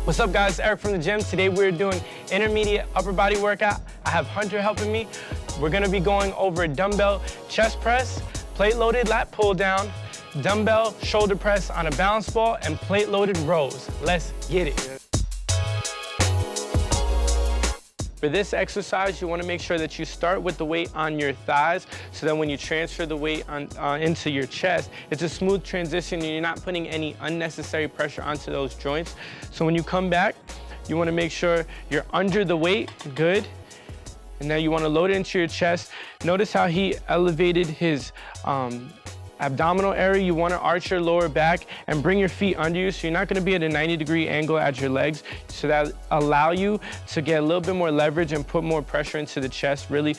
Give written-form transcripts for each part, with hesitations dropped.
What's up guys, Eric from the gym. Today we're doing intermediate upper body workout. I have Hunter helping me. We're gonna be going over dumbbell chest press, plate loaded lat pull down, dumbbell shoulder press on a balance ball, and plate loaded rows. Let's get it. For this exercise, you wanna make sure that you start with the weight on your thighs so that when you transfer the weight into your chest, it's a smooth transition and you're not putting any unnecessary pressure onto those joints. So when you come back, you wanna make sure you're under the weight, good. And now you wanna load it into your chest. Notice how he elevated his abdominal area. You wanna arch your lower back and bring your feet under you so you're not gonna be at a 90-degree angle at your legs, so that allow you to get a little bit more leverage and put more pressure into the chest, really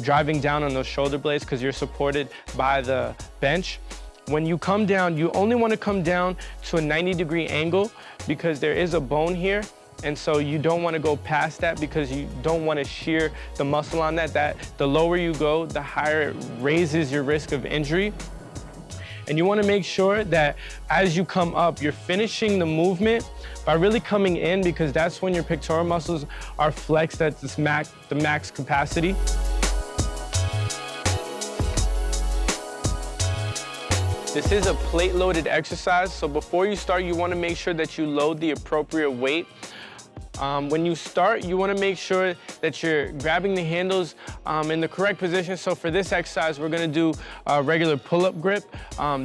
driving down on those shoulder blades because you're supported by the bench. When you come down, you only wanna come down to a 90-degree angle because there is a bone here. And so you don't want to go past that because you don't want to shear the muscle on that. The lower you go, the higher it raises your risk of injury. And you want to make sure that as you come up, you're finishing the movement by really coming in, because that's when your pectoral muscles are flexed at the max capacity. This is a plate loaded exercise, so before you start, you want to make sure that you load the appropriate weight. When you start, you want to make sure that you're grabbing the handles in the correct position. So for this exercise, we're going to do a regular pull-up grip.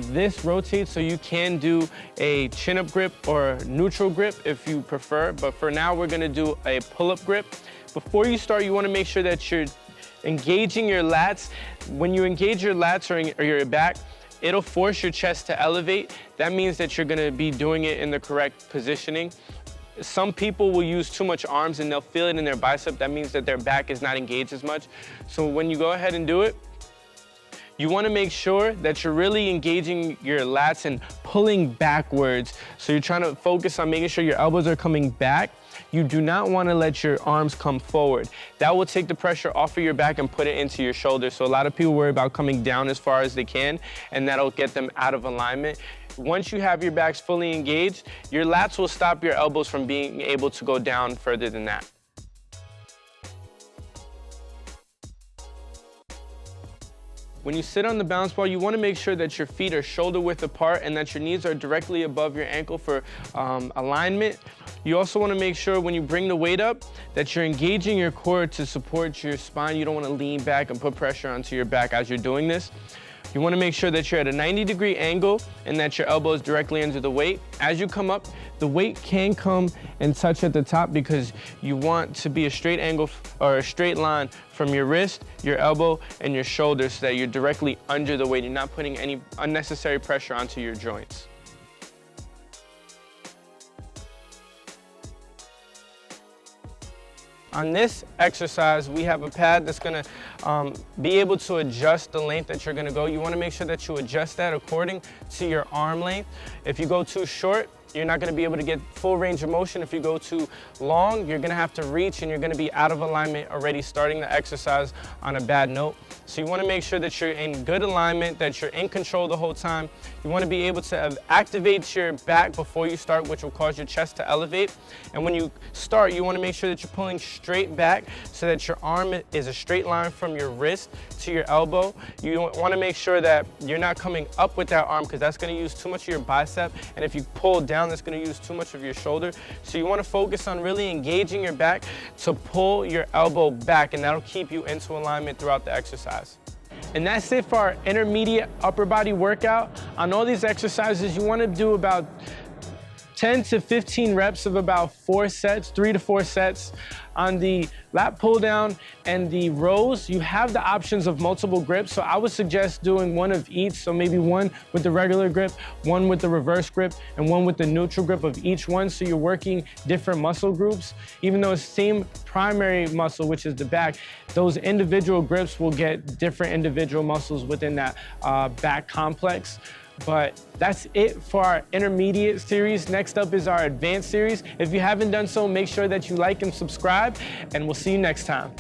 This rotates, so you can do a chin-up grip or neutral grip if you prefer. But for now, we're going to do a pull-up grip. Before you start, you want to make sure that you're engaging your lats. When you engage your lats or your back, it'll force your chest to elevate. That means that you're going to be doing it in the correct positioning. Some people will use too much arms and they'll feel it in their bicep. That means that their back is not engaged as much. So when you go ahead and do it, you want to make sure that you're really engaging your lats and pulling backwards. So you're trying to focus on making sure your elbows are coming back. You do not want to let your arms come forward. That will take the pressure off of your back and put it into your shoulders. So a lot of people worry about coming down as far as they can, and that'll get them out of alignment. Once you have your backs fully engaged, your lats will stop your elbows from being able to go down further than that. When you sit on the balance ball, you want to make sure that your feet are shoulder width apart and that your knees are directly above your ankle for alignment. You also want to make sure when you bring the weight up that you're engaging your core to support your spine. You don't want to lean back and put pressure onto your back as you're doing this. You want to make sure that you're at a 90-degree angle and that your elbow is directly under the weight. As you come up, the weight can come and touch at the top because you want to be a straight angle or a straight line from your wrist, your elbow, and your shoulder so that you're directly under the weight. You're not putting any unnecessary pressure onto your joints. On this exercise, we have a pad that's gonna be able to adjust the length that you're gonna go. You wanna make sure that you adjust that according to your arm length. If you go too short, you're not gonna be able to get full range of motion. If you go too long, you're gonna have to reach and you're gonna be out of alignment already starting the exercise on a bad note. So you wanna make sure that you're in good alignment, that you're in control the whole time. You wanna be able to activate your back before you start, which will cause your chest to elevate. And when you start, you wanna make sure that you're pulling straight back so that your arm is a straight line from your wrist to your elbow. You wanna make sure that you're not coming up with that arm because that's gonna use too much of your bicep. And if you pull down, that's gonna use too much of your shoulder. So you wanna focus on really engaging your back to pull your elbow back, and that'll keep you into alignment throughout the exercise. And that's it for our intermediate upper body workout. On all these exercises, you wanna do about 10 to 15 reps of about 4 sets, 3 to 4 sets. On the lat pull down and the rows, you have the options of multiple grips. So I would suggest doing one of each. So maybe one with the regular grip, one with the reverse grip, and one with the neutral grip of each one. So you're working different muscle groups. Even though it's the same primary muscle, which is the back, those individual grips will get different individual muscles within that back complex. But that's it for our intermediate series. Next up is our advanced series. If you haven't done so, make sure that you like and subscribe, and we'll see you next time.